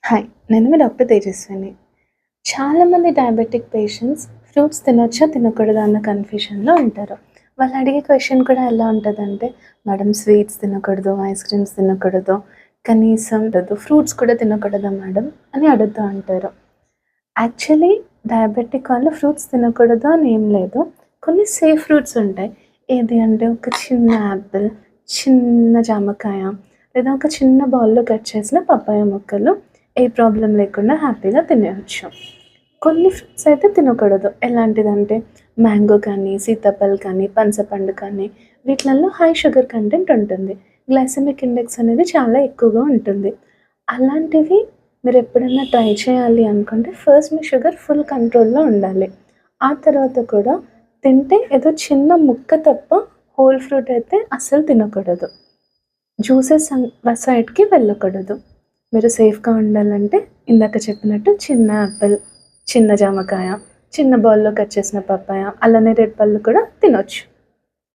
Hi! నేను మీ doctor Tejaswini. చాలామంది diabetic patients fruits తినొచ్చా? తినకూడదా? అన్న కన్‌ఫ్యూషన్‌లో ఉంటారు. వాళ్ళు అడిగే క్వెషన్ కూడా ఎలా ఉంటదంటే, మేడం స్వీట్స్ తినకూడదు, ఐస్ క్రీమ్స్ తినకూడదు, కనీసం ఫ్రూట్స్ కూడా తినకూడదా మేడం? అని అడుగుతూ ఉంటారు. యాక్చువల్లీ డయాబెటిక్ వాళ్ళు ఫ్రూట్స్ తినకూడదు అని ఏం లేదు. కొన్ని సేఫ్ ఫ్రూట్స్ ఉంటాయి. ఏది అంటే ఒక చిన్న యాపిల్, చిన్న జామకాయ లేదా ఒక చిన్న బౌల్‌లో కట్ చేసిన పపాయ ముక్కలు ఏ ప్రాబ్లమ్ లేకుండా హ్యాపీగా తినేయొచ్చు. కొన్ని ఫ్రూట్స్ అయితే తినకూడదు. ఎలాంటిదంటే మ్యాంగో కానీ, సీతాఫల్ కానీ, పనసపండు కానీ వీటిలల్లో హై షుగర్ కంటెంట్ ఉంటుంది. గ్లైసెమిక్ ఇండెక్స్ అనేది చాలా ఎక్కువగా ఉంటుంది. అలాంటివి మీరెప్పుడన్నా ట్రై చేయాలి అనుకుంటే ఫస్ట్ మీ షుగర్ ఫుల్ కంట్రోల్‌లో ఉండాలి. ఆ తర్వాత కూడా తింటే ఏదో చిన్న ముక్క తప్ప హోల్ ఫ్రూట్ అయితే అస్సలు తినకూడదు. జ్యూసెస్ సైడ్‌కి వెళ్ళకూడదు. మీరు సేఫ్‌గా ఉండాలంటే ఇందాక చెప్పినట్టు చిన్న యాపిల్, చిన్న జామకాయ, చిన్న బౌల్‌లో కట్ చేసిన పపాయ, అల్ల నేరేడు పళ్ళు కూడా తినొచ్చు.